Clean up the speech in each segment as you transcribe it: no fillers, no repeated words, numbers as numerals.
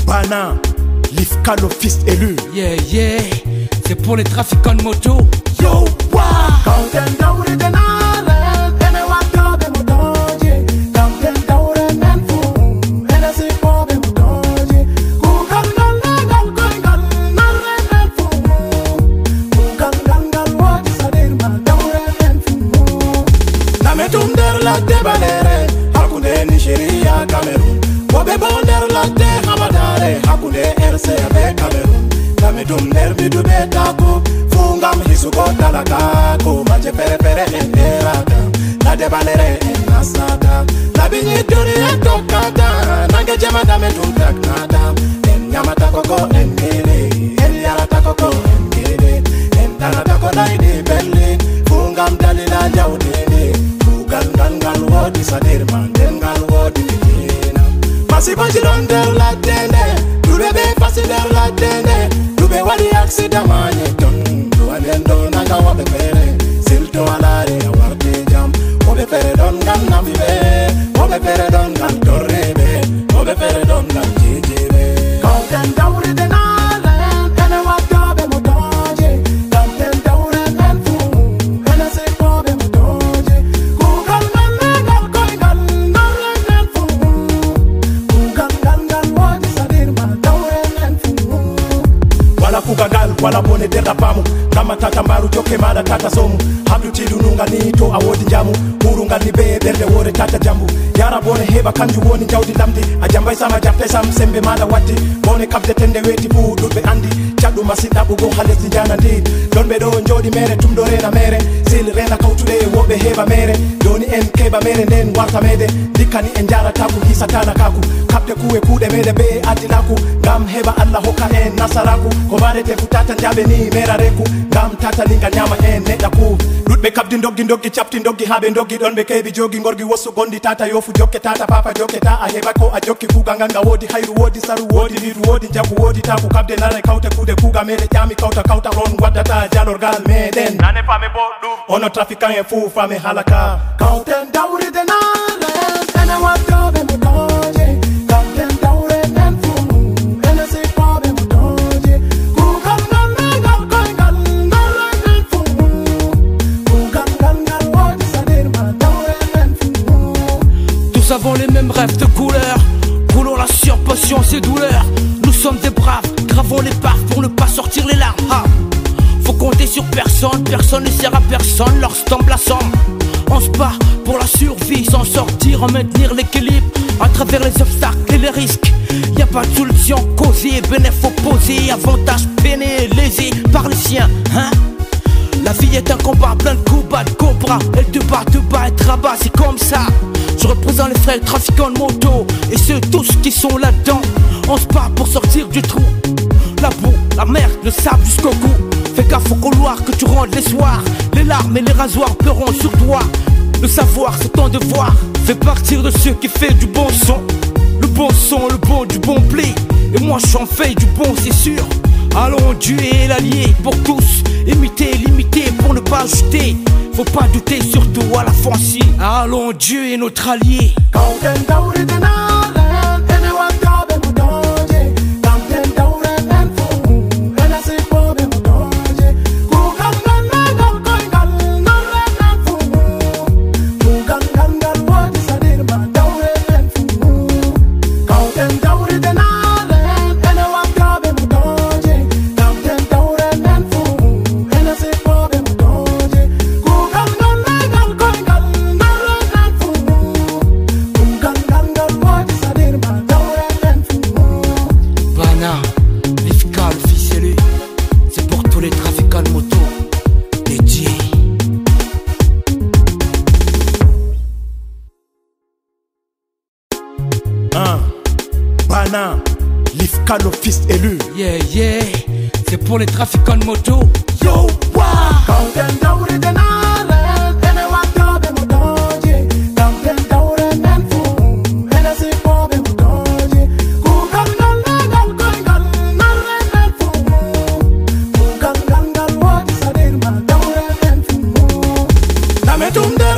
Bana, Lifka le fils élu. Yeah, yeah, c'est pour les trafiquants de moto. Yo, wa! La debalere, Hakunde Nigeria, Cameroon. Bobe bonder la de Hamadare, Hakunde RCB Cameroon. Lamedum nervi du betako, Fungam hisuko talakako, Maje pere pere erada. La debalere nasada, La bini duri tokada, Nange jemada medum taknada. En yamata koko engele, En yarata koko engele, En tanata naide belle, Fungam dalila jaudele. Gal wodi sadir man den gal wodi fikina Masi banji don der la tende Dube be fasi der la tende Dube wadi accident manye ton Duanen don naga wabe pere Silto alare ya warte jam Wabe pere don gal navive Wabe pere don gal torrebe Wabe pere don gal jijebe Kauten dauri den alen Ene wakabe motoje Kauten dauri den fu Ene se kobe motoje Kugagal wala bone de rapamu kama tata maru joke mala tata somu habdu tidununga nito awodi jamu urunga ni be berde wore tata jambu yara bone heba kanju woni jawdi lamdi ajambay sama jafte sam sembe mala watti bone kabde tende weti fu dudbe andi jaddu masida bugo halesi jana ndi don be do jodi mere tum do rena mere sil rena kawtude wobe heba mere doni en keba mere nden warta mede dikani en jara taku hisatana kaku kabde kuwe kude mede be adilaku ngam heba Allah hoka en nasaraku ko te futata njabe ni mera reku ngam tata linga nyama en nedda ku dudbe kabdi ndoggi chapti ndoggi habe ndoggi don be kebi jogi ngorgi wosu gondi tata yofu jokke tata papa jokke ta a heba ko a jokki kuga nganga wodi hayru wodi saru wodi liru wodi jabu wodi taku kabde nare kawte kude kuga mele jami kawta ron waddata jalorgal meden nane fame boddum ono trafiquant e fu fame halaka kawten dawri de nale ene waddo be motoje kawten dawre en fu ene se pobe motoje Nous avons les mêmes rêves de couleur, roulons la surpatience et douleur. Nous sommes des braves, gravons les parts pour ne pas sortir les larmes. Ah. Faut compter sur personne, personne ne sert à personne lorsqu'on tombe la somme. On se bat pour la survie, s'en sortir, en maintenir l'équilibre à travers les obstacles et les risques. Y a pas de solution causée, bénéfice opposé, avantage peiné, lésé par les siens, hein. La vie est un combat plein de coups bas de cobra. Elle te bat, et te rabat, c'est comme ça. Je représente les frères trafiquants de moto et ceux tous qui sont là-dedans. On se bat pour sortir du trou. La boue, la merde, le sable jusqu'au cou. Fais gaffe au couloir que tu rentres les soirs. Les larmes et les rasoirs pleureront sur toi. Le savoir, c'est ton devoir. Fais partir de ceux qui font du bon son. Le bon son, le bon du bon blé. Et moi j'en fais du bon, c'est sûr. Allons, Dieu est l'allié pour tous. Imiter, limiter pour ne pas ajouter. Faut pas douter, surtout à la fancy. Allons, Dieu est notre allié. Bana, Lifka le fils élu. Yeah, yeah, c'est pour les trafiquants de moto. Yo, wa!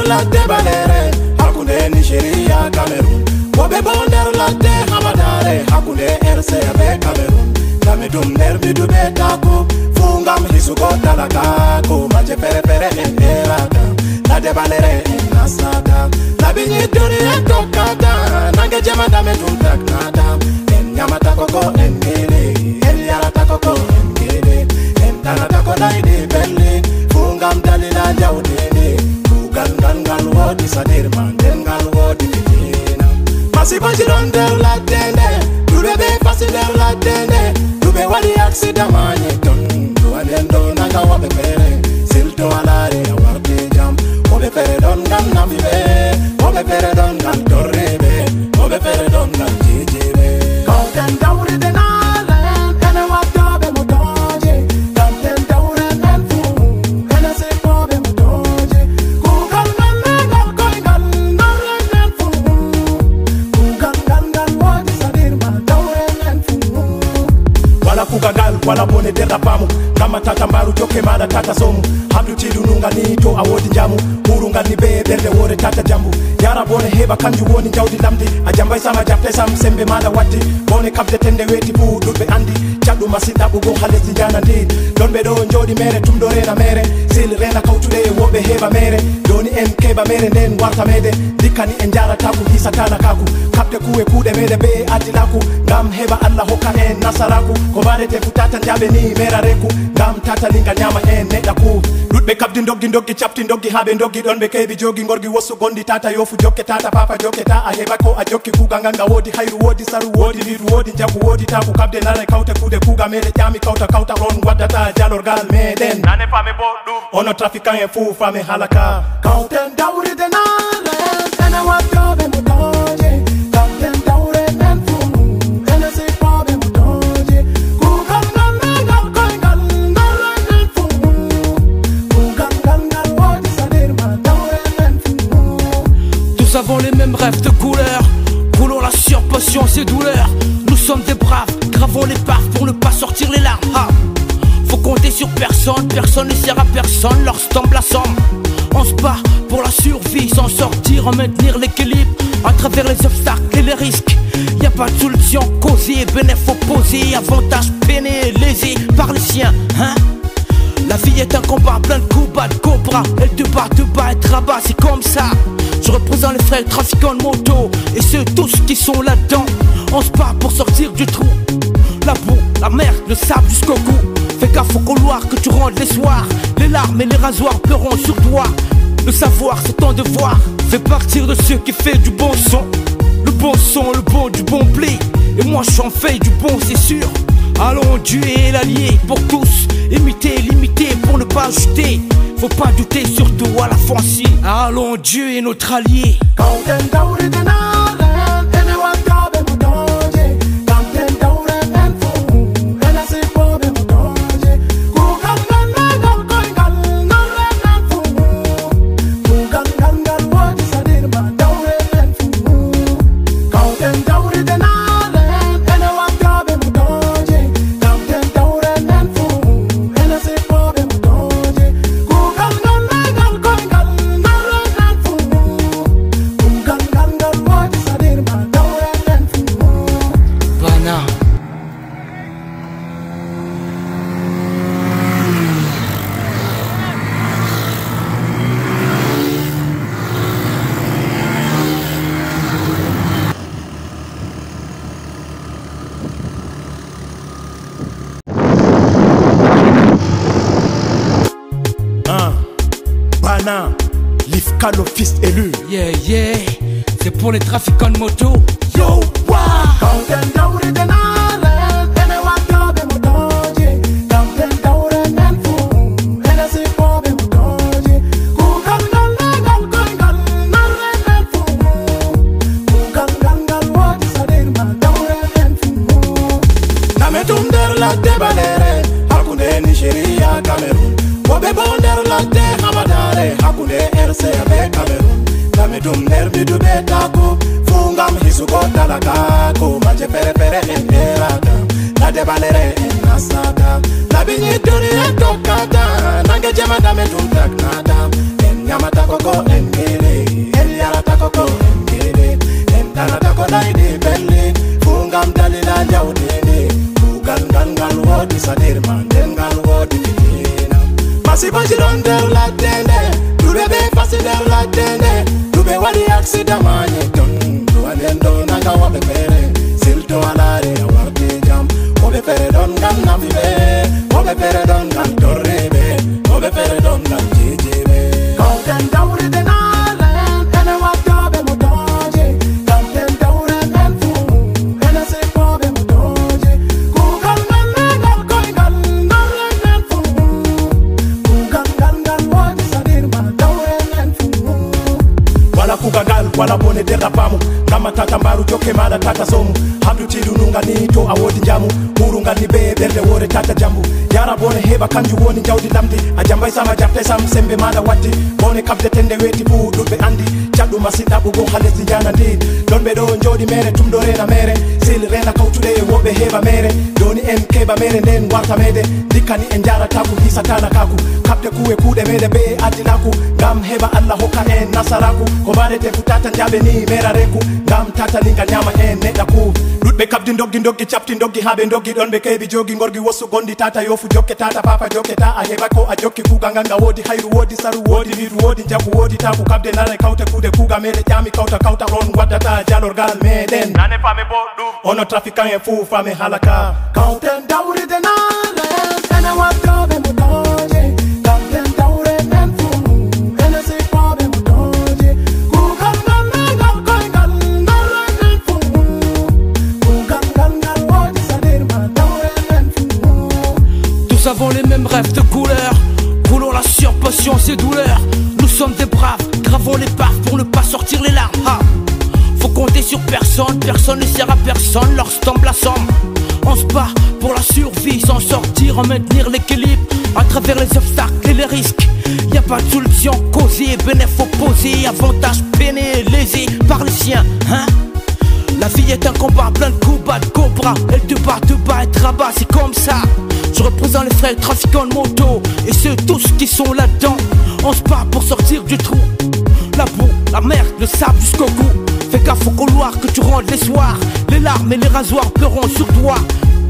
La debalere, Hakunde Nigeria, Cameroon. Bobe bonder la de Hamadare, tum nerbi du betaku fungam hisugo talakaku maje pere pere eraka la debalere nasada la binyi duri tokada nange jamada me tum taknada en nyamata koko engele el yarata koko engele en tanata ko laide belle fungam dalila jawdene kugal ngal wodi sadir man ngal wodi fitina masiba jiron der la tende dube fasi der la tende dube wadi accident manye ton duanendo naga wabe pere silto alare awarte jam obe pere don gam navive obe pere don gam torrebe obe pere don gam jijire content daure de nale ene wakabe motoje content daure en fu ene se kobe motoje kugal gal koigal nale en fu kugal wadi sadir ma daure en fu wala kugagal wala bone derapamu kama tata mbaru joke mala tata somu habdu tidununga ni to awodi jamu urunga ni be berde wore tata jambu yara bone heba kanju woni jawdi lamdi a jambay sama jafte sam sembe mala waddi bone kabde tende weti fu dudbe andi jaddu masida bugo halesi jana ndi don be do jodi mere tum do rena mere sil rena kawtude wobe heba mere doni en keba mere nden warta mede dikani en jara taku hisatana kaku kabde kuwe kude mede be adilaku ngam heba Allah hokka en nasaraku ko barete futata jabe ni mera reku ngam tata linga nyama en neda ku dudbe kabdi ndoggi chapti ndoggi habe ndoggi don be kebi jogi ngorgi wosu gondi tata yofu jokke tata papa jokke ta a heba ko a jokki kuga nganga wodi hayru wodi saru wodi liru wodi jabu wodi taku kabde nare kawte kude kuga mede jami kawta ron wadata jalorgal meden nane fami boddum ono trafikan e fu fami halaka kawten dawri de nale ene wakabe motoje kawten dawre en fu ene se kobe motoje kugal ngal koigal nale en fu kugal wadi sadir ma dawre en fu. Tous avons les mêmes rêves de couleur, coulons la surpatience et douleur. Nous sommes des braves, gravons les parts pour ne pas sortir les larmes. Ah. Faut compter sur personne, personne ne sert à personne lorsqu'on tombe la somme. On se bat pour la survie, s'en sortir, en maintenir l'équilibre à travers les obstacles et les risques. Y a pas de solution causée, bénéfice opposé, avantage peiné, lésé par les siens, hein. La vie est un combat plein de coups bas de cobra. Elle te bat, et te rabat, c'est comme ça. Je représente les frères trafiquants de moto et ceux tous qui sont là-dedans. On se bat pour sortir du trou. La boue, la merde, le sable jusqu'au cou. Fais gaffe au couloir que tu rentres les soirs. Les larmes et les rasoirs pleureront sur toi. Le savoir c'est ton devoir. Fais partir de ceux qui fait du bon son. Le bon son, le bon du bon blé. Et moi j'en fais du bon c'est sûr. Allons, Dieu est l'allié pour tous. Imiter, limiter pour ne pas ajouter. Faut pas douter surtout à la fancy. Allons, Dieu est notre allié. Lifka le fils élu. Yeah, yeah, c'est pour les trafiquants de moto. Yo, wa. La debalere, hakune Nigeria, Cameroun. Bobe bonder la de Hamadare, hakune RCA Cameroun. Kamedum nerbi du betaku, fungam hisugo talakaku, maje pere pere eraka. La debalere nasada, la binyi duri tokada, nange jamada medum taknada. En yamata koko engele, el yarata koko engele, en tanata ko laide belle, fungam dalila jawdene. Gangan wodi sadir manden ngal wodi fitina masibaji don der la dende dube be fasi der la dende dube wadi accident manye ton duanden do naga wabe pere silto alare warde jam obe pere don ngal nabibe obe pere don ngal torrebe obe pere don ngal jejebe kauten dawri de nalen ene wadabe motoje kauten dawri men fu ene se pobe motoje kugal ngal koingal nalen men fu kugal ngal wadi sadir ma dawri men fu wala kugagal wala bone derapamu kama tata mbaru joke mala tata somu habdu tidu nunga ni to awodi jamu urunga ni be berde wore tata jambu yara bone heba kanju woni jawdi lamdi a jambay sama jafte sam sembe mala watti bone kabde tende weti fu dudbe andi jaddu masida bugo halesi jana ndi donbe do jodi mere tumdo rena mere sil rena kawtude wobe heba mere doni en keba mere nden warta mede dikani en jara taku hisatana kaku kabde kuwe kude mede be adinaku ngam heba Allah hokka en nasaraku ko badete futata jabe ni mera reku ngam tata linga nyama en nedaku dudbe kabdi doggi chapti doggi habe doggi don be kebi jogi gorgi wosu gondi tata yofu jokke tata papa jokke ta a heba ko a jokki kuga nganga wodi hayru wodi saru wodi hiru wodi jabu wodi taku kabde nare kawte kude kuga mede jami kawta ron wadata jalorgal meden nane fame bodum ono trafiquant e fu fame halaka kawten dawri de nale ene wadabe motoje kawten dawre men fu ene se pobe motoje kugal ngal koingal nalen men fu kugal ngal wodi sadir ma dawre men fu. Tous avons les mêmes rêves de couleur, roulons la surpatience et douleur. Nous sommes des braves, gravons les baffes pour ne pas sortir les larmes. Ha. Faut compter sur personne, personne ne sert à personne lorsque tombe la somme. On se bat pour la survie, s'en sortir, en maintenir l'équilibre à travers les obstacles et les risques. Y a pas de solution causée, bénéfice opposé, avantage peiné, lésé par les siens, hein. La vie est un combat plein de coups bas de cobra. Elle te bat, et te rabat, c'est comme ça. Je représente les frères trafiquants de moto et ceux tous qui sont là-dedans. On se bat pour sortir du trou. La boue, la merde, le sable jusqu'au cou. Fais gaffe au couloir que tu rentres les soirs. Les larmes et les rasoirs pleureront sur toi.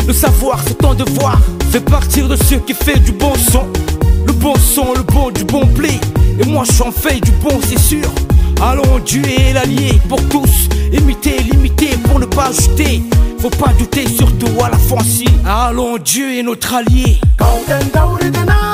Le savoir c'est ton devoir. Fais partir de ceux qui fait du bon son. Le bon son, le bon du bon blé. Et moi j'en fais du bon c'est sûr. Allons, Dieu est l'allié pour tous. Imiter, limiter pour ne pas ajouter. Faut pas douter surtout à la fancy. Allons, Dieu est notre allié. Kauten dawri de nale